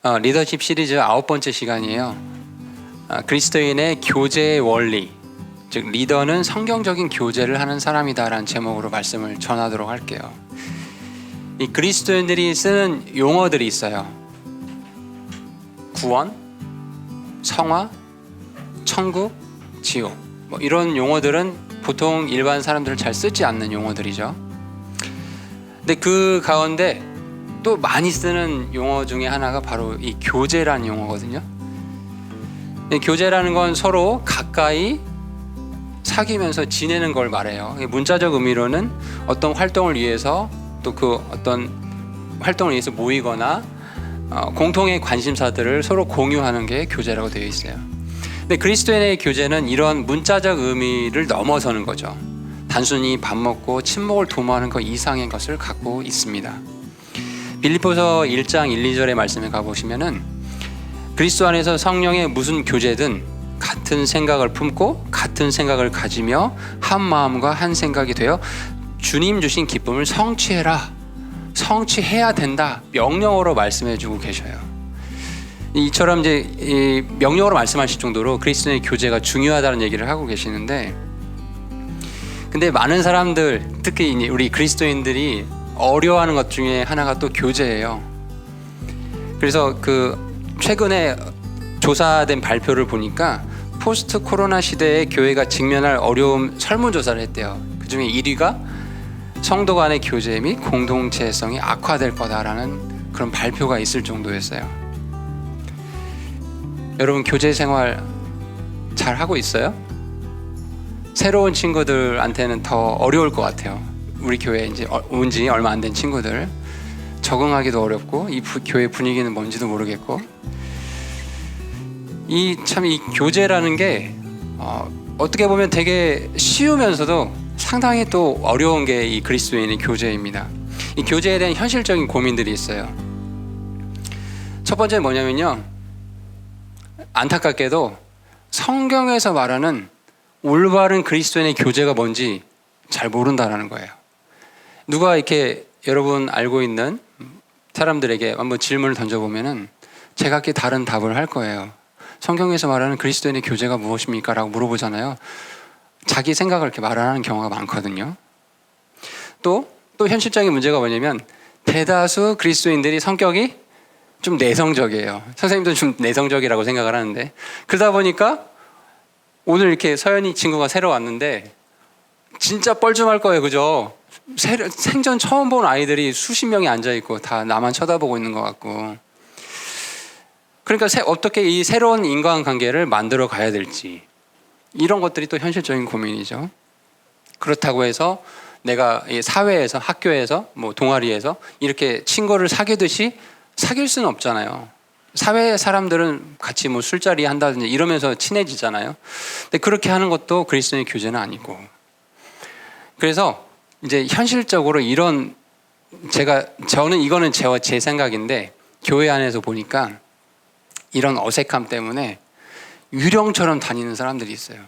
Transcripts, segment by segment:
리더십 시리즈 9번째 시간이에요. 그리스도인의 교제의 원리, 즉 리더는 성경적인 교제를 하는 사람이다라는 제목으로 말씀을 전하도록 할게요. 이 그리스도인들이 쓰는 용어들이 있어요. 구원, 성화, 천국, 지옥, 이런 용어들은 보통 일반 사람들은 잘 쓰지 않는 용어들이죠. 근데 그 가운데 또 많이 쓰는 용어 중에 하나가 바로 이 교제라는 용어거든요. 교제라는 건 서로 가까이 사귀면서 지내는 걸 말해요. 문자적 의미로는 어떤 활동을 위해서 또 그 어떤 활동을 위해서 모이거나 공통의 관심사들을 서로 공유하는 게 교제라고 되어 있어요. 근데 그리스도인의 교제는 이런 문자적 의미를 넘어서는 거죠. 단순히 밥 먹고 친목을 도모하는 것 이상의 것을 갖고 있습니다. 빌립보서 1장 1, 2절의 말씀에 가보시면은 그리스도 안에서 성령의 무슨 교제든 같은 생각을 품고 같은 생각을 가지며 한 마음과 한 생각이 되어 주님 주신 기쁨을 성취해라, 성취해야 된다, 명령어로 말씀해주고 계셔요. 이처럼 이제 명령어로 말씀하실 정도로 그리스도의 교제가 중요하다는 얘기를 하고 계시는데, 근데 많은 사람들, 특히 우리 그리스도인들이 어려워하는 것 중에 하나가 또 교제예요. 그래서 최근에 조사된 발표를 보니까 포스트 코로나 시대에 교회가 직면할 어려움 설문조사를 했대요. 그 중에 1위가 성도 간의 교제 및 공동체성이 악화될 거다라는 그런 발표가 있을 정도였어요. 여러분, 교제 생활 잘 하고 있어요? 새로운 친구들한테는 더 어려울 것 같아요. 우리 교회에 이제 온 지 얼마 안 된 친구들 적응하기도 어렵고 이 교회 분위기는 뭔지도 모르겠고, 이 교제라는 게 어떻게 보면 되게 쉬우면서도 상당히 또 어려운 게 이 그리스도인의 교제입니다. 이 교제에 대한 현실적인 고민들이 있어요. 첫 번째 뭐냐면요, 안타깝게도 성경에서 말하는 올바른 그리스도인의 교제가 뭔지 잘 모른다라는 거예요. 누가 이렇게 여러분 알고 있는 사람들에게 한번 질문을 던져보면은 제각기 다른 답을 할 거예요. 성경에서 말하는 그리스도인의 교제가 무엇입니까? 라고 물어보잖아요. 자기 생각을 이렇게 말하는 경우가 많거든요. 또 현실적인 문제가 뭐냐면 대다수 그리스도인들이 성격이 좀 내성적이에요. 선생님도 좀 내성적이라고 생각을 하는데, 그러다 보니까 오늘 이렇게 서연이 친구가 새로 왔는데 진짜 뻘쭘할 거예요. 그죠? 생전 처음 본 아이들이 수십 명이 앉아있고 다 나만 쳐다보고 있는 것 같고, 그러니까 어떻게 이 새로운 인간관계를 만들어 가야 될지, 이런 것들이 또 현실적인 고민이죠. 그렇다고 해서 내가 이 사회에서, 학교에서, 동아리에서 이렇게 친구를 사귀듯이 사귈 수는 없잖아요. 사회 사람들은 같이 술자리 한다든지 이러면서 친해지잖아요. 근데 그렇게 하는 것도 그리스도의 교제는 아니고, 그래서 이제 현실적으로 저는 이거는 제 생각인데, 교회 안에서 보니까 이런 어색함 때문에 유령처럼 다니는 사람들이 있어요.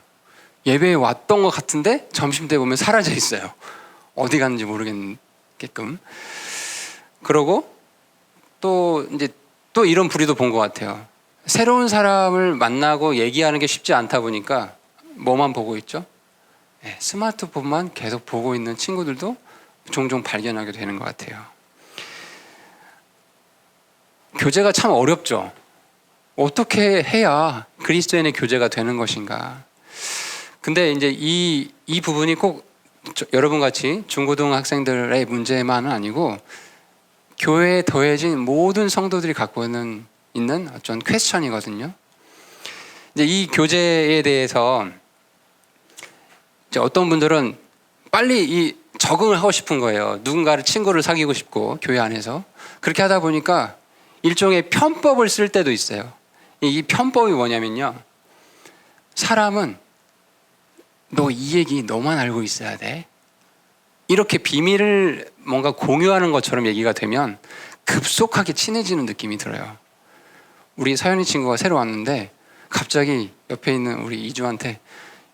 예배에 왔던 것 같은데 점심때 보면 사라져 있어요. 어디 갔는지 모르겠게끔. 그러고 또 이런 부류도 본 것 같아요. 새로운 사람을 만나고 얘기하는 게 쉽지 않다 보니까 뭐만 보고 있죠? 스마트폰만 계속 보고 있는 친구들도 종종 발견하게 되는 것 같아요. 교제가 참 어렵죠. 어떻게 해야 그리스도인의 교제가 되는 것인가? 근데 이제 이 부분이 꼭 여러분 같이 중고등학생들의 문제만은 아니고 교회에 더해진 모든 성도들이 갖고 있는 어떤 퀘스천이거든요. 이제 이 교제에 대해서 이제 어떤 분들은 빨리 적응을 하고 싶은 거예요. 누군가를 친구를 사귀고 싶고, 교회 안에서 그렇게 하다 보니까 일종의 편법을 쓸 때도 있어요. 이 편법이 뭐냐면요, 사람은 너 이 얘기 너만 알고 있어야 돼, 이렇게 비밀을 뭔가 공유하는 것처럼 얘기가 되면 급속하게 친해지는 느낌이 들어요. 우리 서연이 친구가 새로 왔는데 갑자기 옆에 있는 우리 이주한테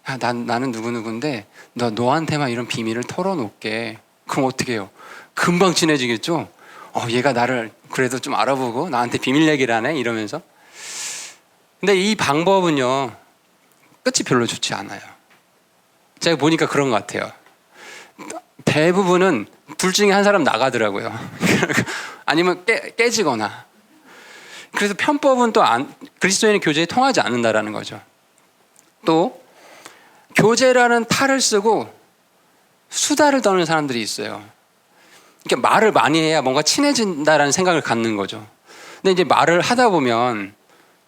야, 나는 누구누구인데 너한테만 이런 비밀을 털어놓을게. 그럼 어떻게 해요? 금방 친해지겠죠? 얘가 나를 그래도 좀 알아보고 나한테 비밀 얘기를 하네 이러면서. 근데 이 방법은요, 끝이 별로 좋지 않아요. 제가 보니까 그런 것 같아요. 대부분은 둘 중에 한 사람 나가더라고요. 아니면 깨지거나. 그래서 편법은 또 그리스도인의 교제에 통하지 않는다라는 거죠. 또 교제라는 탈을 쓰고 수다를 떠는 사람들이 있어요. 그러니까 말을 많이 해야 뭔가 친해진다라는 생각을 갖는 거죠. 근데 이제 말을 하다 보면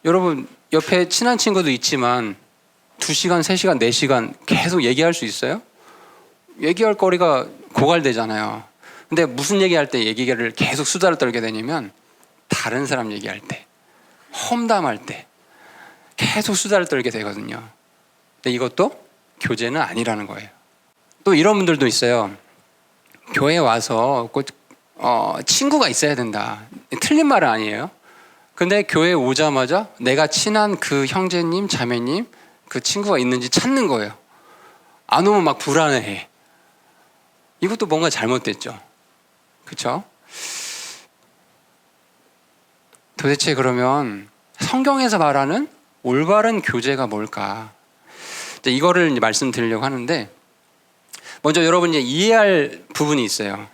여러분 옆에 친한 친구도 있지만 2시간, 3시간, 4시간 계속 얘기할 수 있어요? 얘기할 거리가 고갈되잖아요. 근데 무슨 얘기할 때 얘기를 계속 수다를 떨게 되냐면 다른 사람 얘기할 때, 험담할 때 계속 수다를 떨게 되거든요. 근데 이것도 교제는 아니라는 거예요. 또 이런 분들도 있어요. 교회 와서 꼭 친구가 있어야 된다. 틀린 말은 아니에요. 근데 교회 오자마자 내가 친한 그 형제님, 자매님, 그 친구가 있는지 찾는 거예요. 안 오면 막 불안해해. 이것도 뭔가 잘못됐죠. 그렇죠? 도대체 그러면 성경에서 말하는 올바른 교제가 뭘까? 이거를 이제 말씀드리려고 하는데, 먼저 여러분이 이해할 부분이 있어요.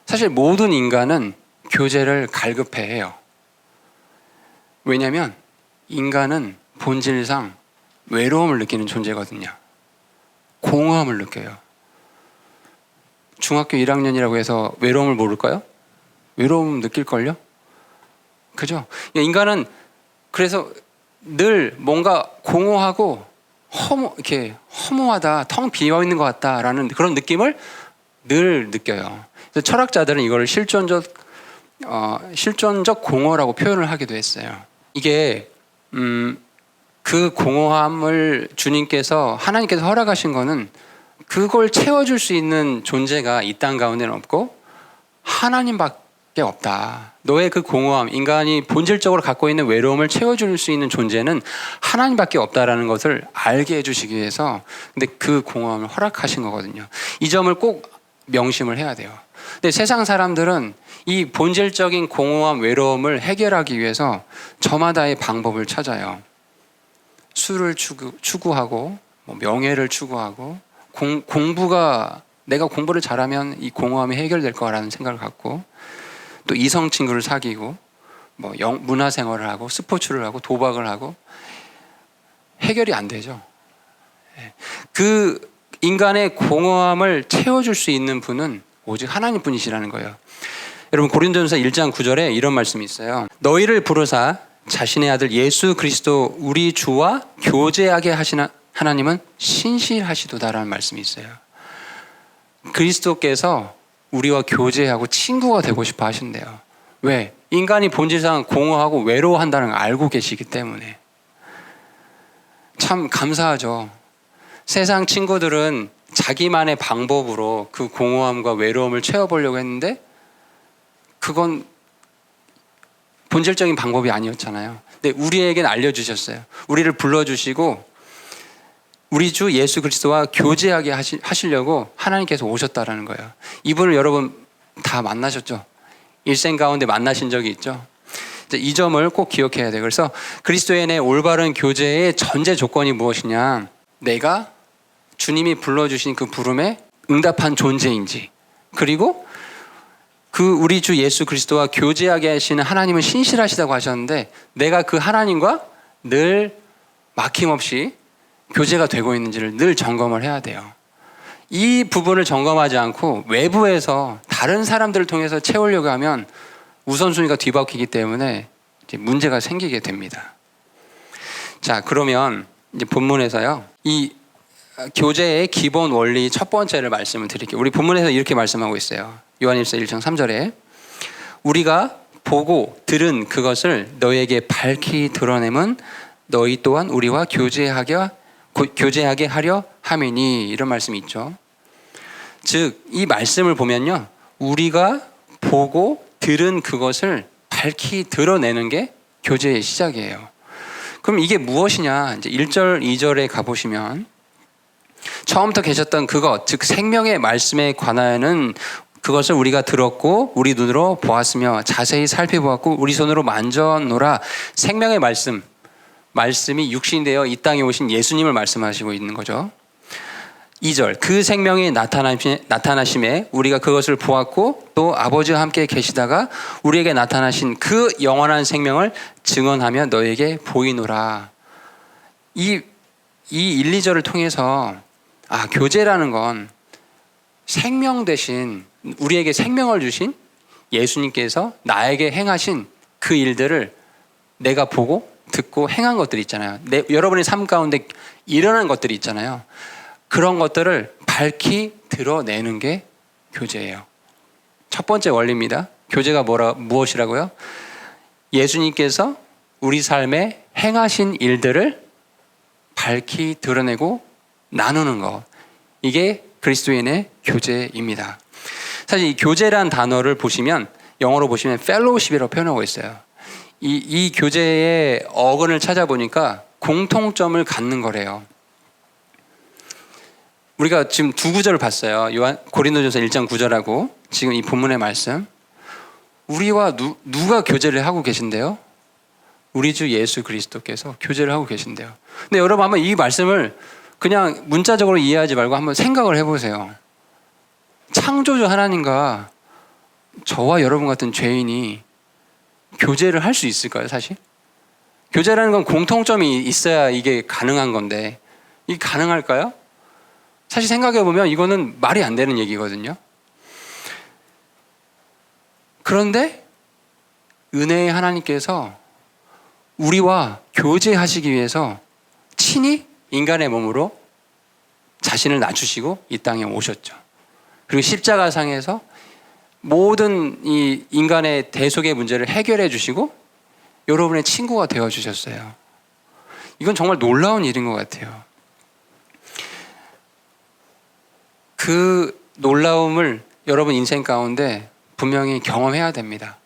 사실 모든 인간은 교제를 갈급해해요. 왜냐하면 인간은 본질상 외로움을 느끼는 존재거든요. 공허함을 느껴요. 중학교 1학년이라고 해서 외로움을 모를까요? 외로움 느낄걸요? 그죠? 인간은 그래서 늘 뭔가 공허하고 이렇게 허무하다, 텅 비어 있는 것 같다라는 그런 느낌을 늘 느껴요. 그래서 철학자들은 이걸 실존적 공허라고 표현을 하기도 했어요. 이게 그 공허함을 하나님께서 허락하신 거는 그걸 채워줄 수 있는 존재가 이 땅 가운데는 없고 하나님밖에 없다. 너의 그 공허함, 인간이 본질적으로 갖고 있는 외로움을 채워줄 수 있는 존재는 하나님밖에 없다라는 것을 알게 해주시기 위해서 근데 그 공허함을 허락하신 거거든요. 이 점을 꼭 명심을 해야 돼요. 근데 세상 사람들은 이 본질적인 공허함, 외로움을 해결하기 위해서 저마다의 방법을 찾아요. 수를 추구하고 명예를 추구하고 내가 공부를 잘하면 이 공허함이 해결될 거라는 생각을 갖고 또 이성 친구를 사귀고 문화 생활을 하고 스포츠를 하고 도박을 하고 해결이 안 되죠. 그 인간의 공허함을 채워줄 수 있는 분은 오직 하나님 분이시라는 거예요. 여러분 고린도전서 1장 9절에 이런 말씀이 있어요. 너희를 부르사 자신의 아들 예수 그리스도 우리 주와 교제하게 하시는 하나님은 신실하시도다라는 말씀이 있어요. 그리스도께서 우리와 교제하고 친구가 되고 싶어 하신대요. 왜? 인간이 본질상 공허하고 외로워한다는 걸 알고 계시기 때문에. 참 감사하죠. 세상 친구들은 자기만의 방법으로 그 공허함과 외로움을 채워보려고 했는데 그건 본질적인 방법이 아니었잖아요. 근데 우리에겐 알려주셨어요. 우리를 불러주시고 우리 주 예수 그리스도와 교제하게 하시려고 하나님께서 오셨다라는 거예요. 이분을 여러분 다 만나셨죠? 일생 가운데 만나신 적이 있죠? 이 점을 꼭 기억해야 돼요. 그래서 그리스도의 내 올바른 교제의 전제 조건이 무엇이냐? 내가 주님이 불러주신 그 부름에 응답한 존재인지, 그리고 그 우리 주 예수 그리스도와 교제하게 하시는 하나님은 신실하시다고 하셨는데 내가 그 하나님과 늘 막힘없이 교제가 되고 있는지를 늘 점검을 해야 돼요. 이 부분을 점검하지 않고 외부에서 다른 사람들을 통해서 채우려고 하면 우선순위가 뒤바뀌기 때문에 이제 문제가 생기게 됩니다. 자, 그러면 이제 본문에서요, 이 교제의 기본 원리 첫 번째를 말씀을 드릴게요. 우리 본문에서 이렇게 말씀하고 있어요. 요한일서 1장 3절에 우리가 보고 들은 그것을 너희에게 밝히 드러내면 너희 또한 우리와 교제하게 하려 함이니, 이런 말씀이 있죠. 즉 이 말씀을 보면요, 우리가 보고 들은 그것을 밝히 드러내는 게 교제의 시작이에요. 그럼 이게 무엇이냐? 이제 1절, 2절에 가보시면 처음부터 계셨던 그것, 즉 생명의 말씀에 관하여는 그것을 우리가 들었고 우리 눈으로 보았으며 자세히 살펴보았고 우리 손으로 만져노라. 생명의 말씀이 육신되어 이 땅에 오신 예수님을 말씀하시고 있는 거죠. 2절, 그 생명이 나타나심에 우리가 그것을 보았고 또 아버지와 함께 계시다가 우리에게 나타나신 그 영원한 생명을 증언하며 너에게 보이노라. 이 1, 2절을 통해서 교제라는 건 생명 대신 우리에게 생명을 주신 예수님께서 나에게 행하신 그 일들을 내가 보고 듣고 행한 것들이 있잖아요. 여러분의 삶 가운데 일어난 것들이 있잖아요. 그런 것들을 밝히 드러내는 게 교제예요. 첫 번째 원리입니다. 교제가 무엇이라고요? 예수님께서 우리 삶에 행하신 일들을 밝히 드러내고 나누는 것. 이게 그리스도인의 교제입니다. 사실 이 교제란 단어를 보시면 영어로 보시면 fellowship이라고 표현하고 있어요. 이 교제의 어근을 찾아보니까 공통점을 갖는 거래요. 우리가 지금 두 구절을 봤어요. 고린도전서 1장 9절하고 지금 이 본문의 말씀. 우리와 누가 교제를 하고 계신데요? 우리 주 예수 그리스도께서 교제를 하고 계신데요. 근데 여러분 한번 이 말씀을 그냥 문자적으로 이해하지 말고 한번 생각을 해보세요. 창조주 하나님과 저와 여러분 같은 죄인이 교제를 할 수 있을까요, 사실? 교제라는 건 공통점이 있어야 이게 가능한 건데 이게 가능할까요? 사실 생각해보면 이거는 말이 안 되는 얘기거든요. 그런데 은혜의 하나님께서 우리와 교제하시기 위해서 친히 인간의 몸으로 자신을 낮추시고 이 땅에 오셨죠. 그리고 십자가상에서 모든 이 인간의 대속의 문제를 해결해 주시고 여러분의 친구가 되어 주셨어요. 이건 정말 놀라운 일인 것 같아요. 그 놀라움을 여러분 인생 가운데 분명히 경험해야 됩니다.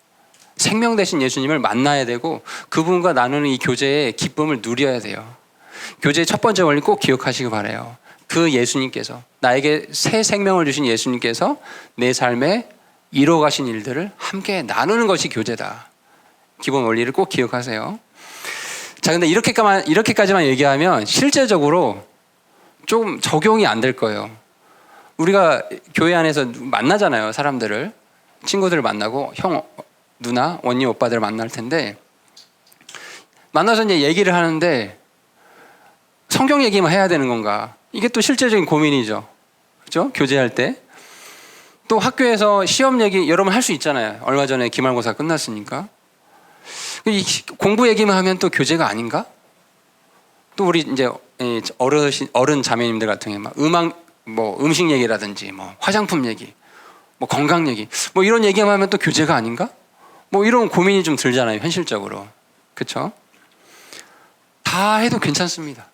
생명 되신 예수님을 만나야 되고 그분과 나누는 이 교제의 기쁨을 누려야 돼요. 교제의 첫 번째 원리 꼭 기억하시기 바라요. 그 예수님께서, 나에게 새 생명을 주신 예수님께서 내 삶에 이뤄가신 일들을 함께 나누는 것이 교제다. 기본 원리를 꼭 기억하세요. 자, 근데 이렇게까지만 얘기하면 실제적으로 좀 적용이 안 될 거예요. 우리가 교회 안에서 만나잖아요. 사람들을. 친구들을 만나고 형, 누나, 언니, 오빠들 만날 텐데 만나서 이제 얘기를 하는데 성경 얘기만 해야 되는 건가? 이게 또 실제적인 고민이죠. 그렇죠? 교제할 때. 또 학교에서 시험 얘기 여러분 할 수 있잖아요. 얼마 전에 기말고사 끝났으니까. 공부 얘기만 하면 또 교제가 아닌가? 또 우리 이제 어른 자매님들 같은 경우에 막 음식 얘기라든지 화장품 얘기, 건강 얘기, 이런 얘기만 하면 또 교제가 아닌가? 이런 고민이 좀 들잖아요, 현실적으로. 그렇죠? 다 해도 괜찮습니다.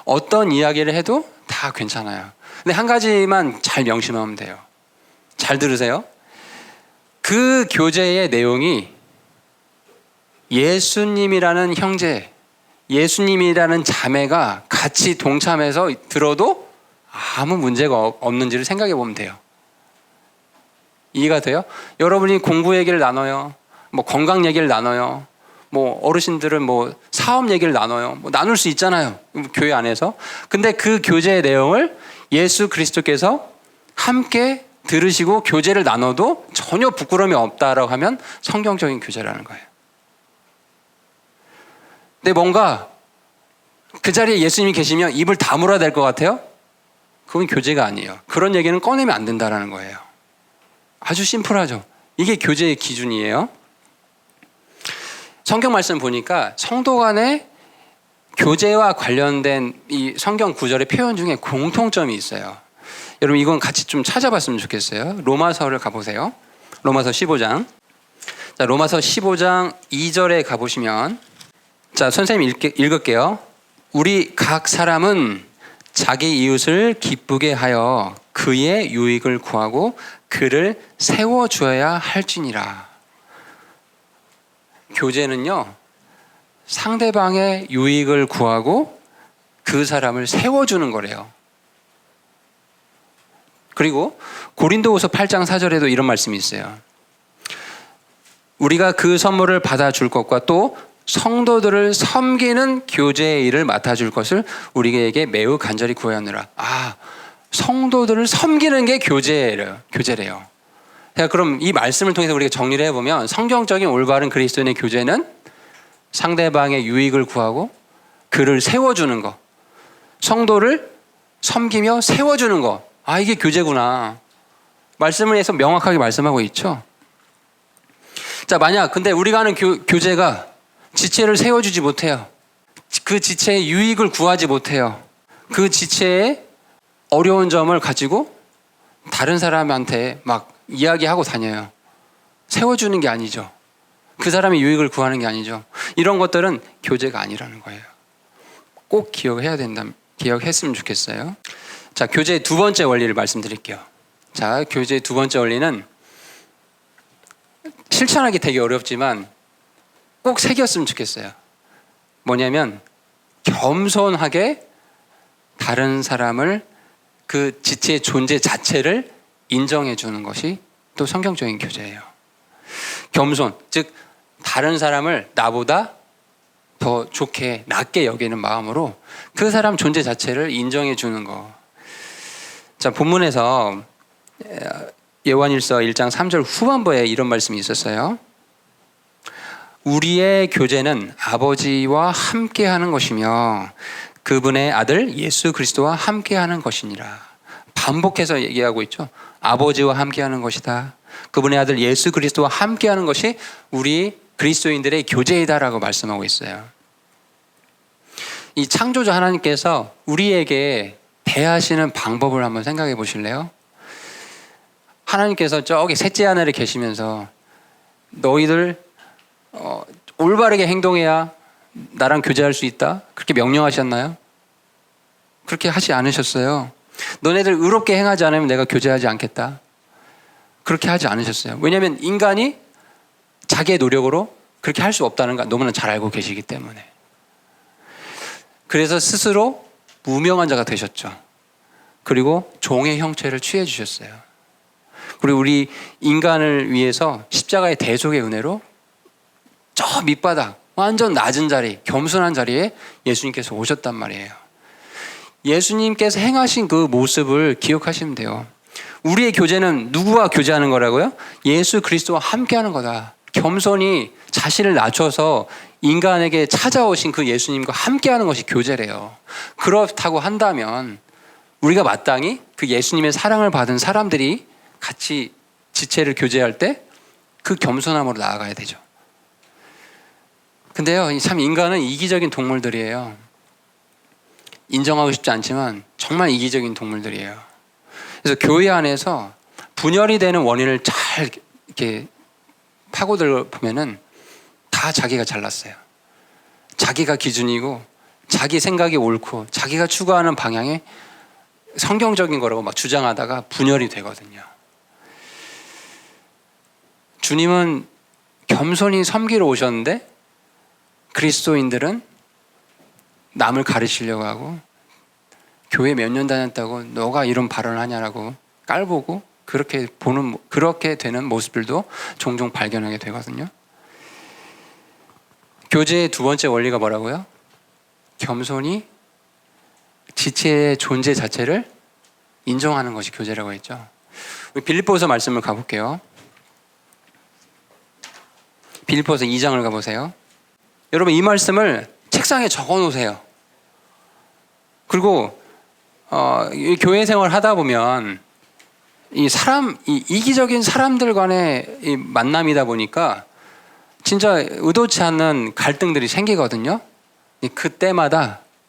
어떤 이야기를 해도 다 괜찮아요. 근데 한 가지만 잘 명심하면 돼요. 잘 들으세요. 그 교제의 내용이 예수님이라는 형제, 예수님이라는 자매가 같이 동참해서 들어도 아무 문제가 없는지를 생각해 보면 돼요. 이해가 돼요? 여러분이 공부 얘기를 나눠요. 건강 얘기를 나눠요. 어르신들은 사업 얘기를 나눠요. 나눌 수 있잖아요. 교회 안에서. 근데 그 교제의 내용을 예수 그리스도께서 함께 들으시고 교제를 나눠도 전혀 부끄러움이 없다라고 하면 성경적인 교제라는 거예요. 근데 뭔가 그 자리에 예수님이 계시면 입을 다물어야 될 것 같아요? 그건 교제가 아니에요. 그런 얘기는 꺼내면 안 된다는 거예요. 아주 심플하죠. 이게 교제의 기준이에요. 성경 말씀 보니까 성도 간의 교제와 관련된 이 성경 구절의 표현 중에 공통점이 있어요. 여러분 이건 같이 좀 찾아봤으면 좋겠어요. 로마서를 가보세요. 로마서 15장. 자, 로마서 15장 2절에 가보시면, 자, 선생님 읽을게요. 우리 각 사람은 자기 이웃을 기쁘게 하여 그의 유익을 구하고 그를 세워주어야 할지니라. 교제는요, 상대방의 유익을 구하고 그 사람을 세워주는 거래요. 그리고 고린도후서 8장 4절에도 이런 말씀이 있어요. 우리가 그 선물을 받아줄 것과 또 성도들을 섬기는 교제의 일을 맡아줄 것을 우리에게 매우 간절히 구하노라. 성도들을 섬기는 게 교제래요. 그럼 이 말씀을 통해서 우리가 정리를 해보면 성경적인 올바른 그리스도인의 교제는 상대방의 유익을 구하고 그를 세워주는 거, 성도를 섬기며 세워주는 거. 이게 교제구나. 말씀을 해서 명확하게 말씀하고 있죠. 자, 만약 근데 우리가 하는 교제가 지체를 세워주지 못해요. 그 지체의 유익을 구하지 못해요. 그 지체의 어려운 점을 가지고 다른 사람한테 막 이야기하고 다녀요. 세워주는 게 아니죠. 그 사람의 유익을 구하는 게 아니죠. 이런 것들은 교제가 아니라는 거예요. 꼭 기억했으면 좋겠어요. 자, 교제의 두 번째 원리를 말씀드릴게요. 자, 교제의 두 번째 원리는 실천하기 되게 어렵지만 꼭 새겼으면 좋겠어요. 뭐냐면 겸손하게 다른 사람을 그 지체의 존재 자체를 인정해 주는 것이 또 성경적인 교제예요. 겸손, 즉 다른 사람을 나보다 더 좋게 낮게 여기는 마음으로 그 사람 존재 자체를 인정해 주는 거. 자, 본문에서 요한일서 1장 3절 후반부에 이런 말씀이 있었어요. 우리의 교제는 아버지와 함께하는 것이며 그분의 아들 예수 그리스도와 함께하는 것이니라. 반복해서 얘기하고 있죠. 아버지와 함께하는 것이다. 그분의 아들 예수 그리스도와 함께하는 것이 우리 그리스도인들의 교제이다라고 말씀하고 있어요. 이 창조주 하나님께서 우리에게 대하시는 방법을 한번 생각해 보실래요? 하나님께서 저기 셋째 하늘에 계시면서 너희들 올바르게 행동해야 나랑 교제할 수 있다? 그렇게 명령하셨나요? 그렇게 하지 않으셨어요. 너네들 의롭게 행하지 않으면 내가 교제하지 않겠다. 그렇게 하지 않으셨어요. 왜냐하면 인간이 자기의 노력으로 그렇게 할 수 없다는 거 너무나 잘 알고 계시기 때문에. 그래서 스스로 무명한 자가 되셨죠. 그리고 종의 형체를 취해 주셨어요. 그리고 우리 인간을 위해서 십자가의 대속의 은혜로 저 밑바닥 완전 낮은 자리, 겸손한 자리에 예수님께서 오셨단 말이에요. 예수님께서 행하신 그 모습을 기억하시면 돼요. 우리의 교제는 누구와 교제하는 거라고요? 예수 그리스도와 함께하는 거다. 겸손히 자신을 낮춰서 인간에게 찾아오신 그 예수님과 함께하는 것이 교제래요. 그렇다고 한다면 우리가 마땅히 그 예수님의 사랑을 받은 사람들이 같이 지체를 교제할 때 그 겸손함으로 나아가야 되죠. 근데요, 참 인간은 이기적인 동물들이에요. 인정하고 싶지 않지만 정말 이기적인 동물들이에요. 그래서 교회 안에서 분열이 되는 원인을 잘 이렇게 파고들 보면은 다 자기가 잘났어요. 자기가 기준이고 자기 생각이 옳고 자기가 추구하는 방향이 성경적인 거라고 막 주장하다가 분열이 되거든요. 주님은 겸손히 섬기러 오셨는데 그리스도인들은 남을 가르치려고 하고 교회 몇 년 다녔다고 너가 이런 발언을 하냐라고 깔보고 그렇게 되는 모습들도 종종 발견하게 되거든요. 교제의 두 번째 원리가 뭐라고요? 겸손히 지체의 존재 자체를 인정하는 것이 교제라고 했죠. 빌립보서 말씀을 가볼게요. 빌립보서 2장을 가보세요. 여러분 이 말씀을 책상에 적어 놓으세요. 그리고 이 교회 생활 하다 보면 이 이기적인 사람들 간의 이 만남이다 보니까 진짜 의도치 않는 갈등들이 생기거든요.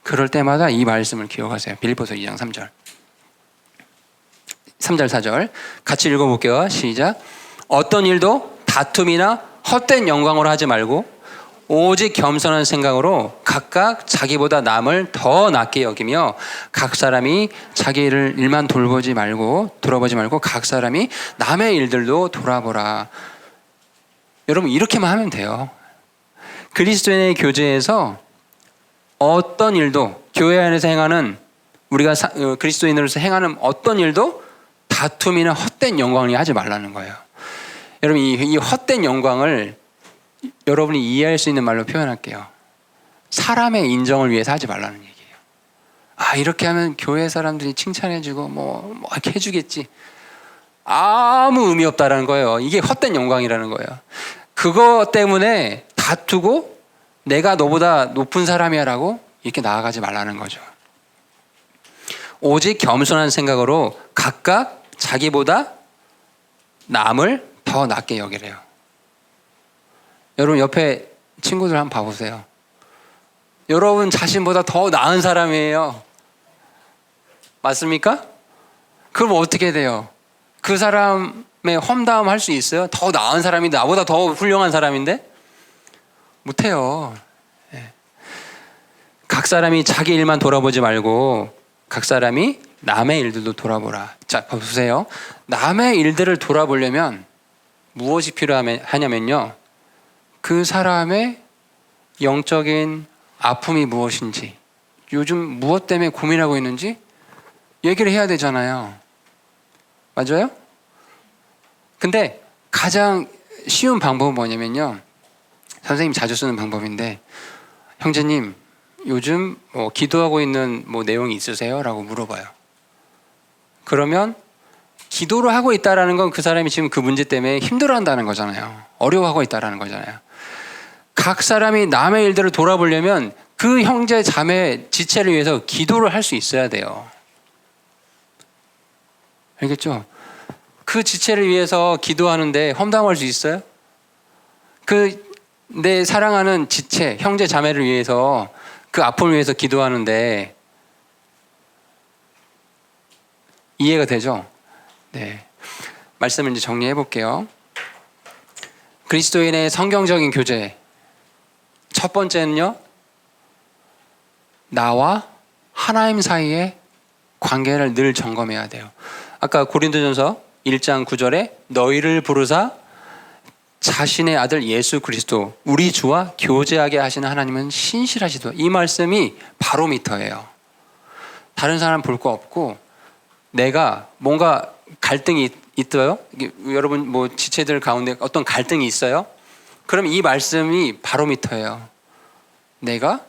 그럴 때마다 이 말씀을 기억하세요. 빌립보서 2장 3절 4절 같이 읽어볼게요. 시작. 어떤 일도 다툼이나 헛된 영광으로 하지 말고 오직 겸손한 생각으로 각각 자기보다 남을 더 낫게 여기며 각 사람이 자기 일만 돌보지 말고 각 사람이 남의 일들도 돌아보라. 여러분 이렇게만 하면 돼요. 그리스도인의 교제에서 어떤 일도 교회 안에서 행하는 우리가 그리스도인으로서 행하는 어떤 일도 다 다툼이나 헛된 영광을 하지 말라는 거예요. 여러분 이 헛된 영광을 여러분이 이해할 수 있는 말로 표현할게요. 사람의 인정을 위해서 하지 말라는 얘기예요. 이렇게 하면 교회 사람들이 칭찬해주고 뭐 이렇게 해주겠지. 아무 의미 없다라는 거예요. 이게 헛된 영광이라는 거예요. 그거 때문에 다투고 내가 너보다 높은 사람이야라고 이렇게 나아가지 말라는 거죠. 오직 겸손한 생각으로 각각 자기보다 남을 더 낮게 여기래요. 여러분 옆에 친구들 한번 봐보세요. 여러분 자신보다 더 나은 사람이에요. 맞습니까? 그럼 어떻게 돼요? 그 사람의 험담 할 수 있어요? 더 나은 사람인데, 나보다 더 훌륭한 사람인데? 못해요. 각 사람이 자기 일만 돌아보지 말고 각 사람이 남의 일들도 돌아보라. 자, 보세요. 남의 일들을 돌아보려면 무엇이 필요하냐면요, 그 사람의 영적인 아픔이 무엇인지, 요즘 무엇 때문에 고민하고 있는지 얘기를 해야 되잖아요. 맞아요? 근데 가장 쉬운 방법은 뭐냐면요, 선생님 자주 쓰는 방법인데, 형제님 요즘 기도하고 있는 내용이 있으세요? 라고 물어봐요. 그러면 기도를 하고 있다라는 건 그 사람이 지금 그 문제 때문에 힘들어한다는 거잖아요. 어려워하고 있다라는 거잖아요. 각 사람이 남의 일들을 돌아보려면 그 형제 자매 지체를 위해서 기도를 할 수 있어야 돼요. 알겠죠? 그 지체를 위해서 기도하는데 험담할 수 있어요? 내 사랑하는 지체, 형제 자매를 위해서 그 아픔을 위해서 기도하는데 이해가 되죠? 네. 말씀을 이제 정리해 볼게요. 그리스도인의 성경적인 교제. 첫 번째는요, 나와 하나님 사이의 관계를 늘 점검해야 돼요. 아까 고린도전서 1장 9절에 너희를 부르사 자신의 아들 예수 그리스도 우리 주와 교제하게 하시는 하나님은 신실하시도. 이 말씀이 바로미터예요. 다른 사람 볼 거 없고 내가 뭔가 갈등이 있어요? 여러분 지체들 가운데 어떤 갈등이 있어요? 그럼 이 말씀이 바로미터예요. 내가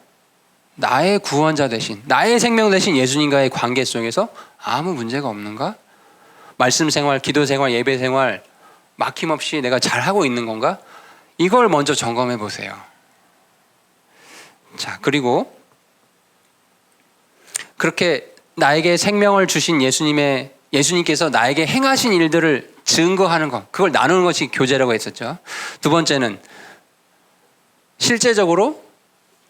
나의 구원자 대신, 나의 생명 대신 예수님과의 관계 속에서 아무 문제가 없는가? 말씀 생활, 기도 생활, 예배 생활 막힘없이 내가 잘하고 있는 건가? 이걸 먼저 점검해 보세요. 자, 그리고 그렇게 나에게 생명을 주신 예수님께서 나에게 행하신 일들을 증거하는 것, 그걸 나누는 것이 교제라고 했었죠. 두 번째는 실제적으로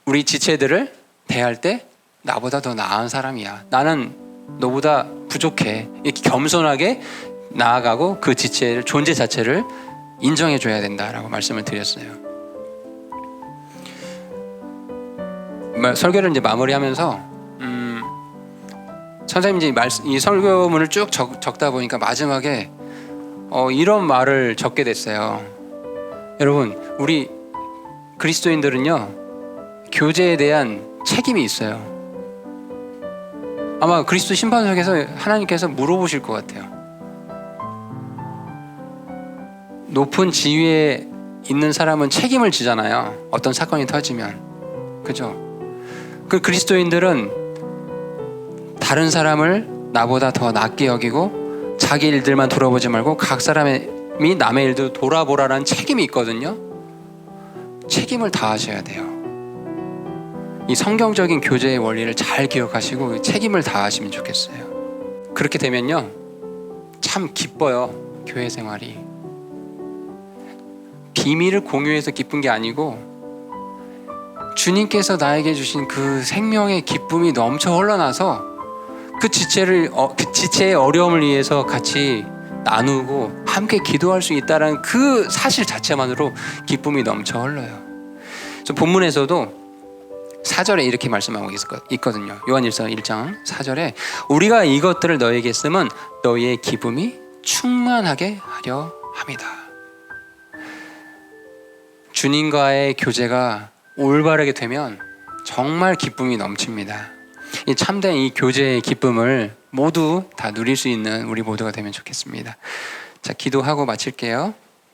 우리 지체들을 대할 때 나보다 더 나은 사람이야, 나는 너보다 부족해, 이렇게 겸손하게 나아가고 그 지체의 존재 자체를 인정해 줘야 된다라고 말씀을 드렸어요. 설교를 이제 마무리하면서 선생님이 이 설교문을 쭉 적다 보니까 마지막에 이런 말을 적게 됐어요. 여러분, 우리 그리스도인들은요, 교제에 대한 책임이 있어요. 아마 그리스도 심판석에서 하나님께서 물어보실 것 같아요. 높은 지위에 있는 사람은 책임을 지잖아요. 어떤 사건이 터지면. 그죠? 그 그리스도인들은 다른 사람을 나보다 더 낮게 여기고 자기 일들만 돌아보지 말고 각 사람이 남의 일도 돌아보라는 책임이 있거든요. 책임을 다하셔야 돼요. 이 성경적인 교제의 원리를 잘 기억하시고 책임을 다하시면 좋겠어요. 그렇게 되면요, 참 기뻐요. 교회 생활이 비밀을 공유해서 기쁜 게 아니고 주님께서 나에게 주신 그 생명의 기쁨이 넘쳐 흘러나서 그 지체의 어려움을 위해서 같이 나누고 함께 기도할 수 있다는 그 사실 자체만으로 기쁨이 넘쳐 흘러요. 본문에서도 4절에 이렇게 말씀하고 있거든요. 요한일서 1장 4절에 우리가 이것들을 너에게 쓰면 너희의 기쁨이 충만하게 하려 합니다. 주님과의 교제가 올바르게 되면 정말 기쁨이 넘칩니다. 이 참된 이 교제의 기쁨을 모두 다 누릴 수 있는 우리 모두가 되면 좋겠습니다. 자, 기도하고 마칠게요.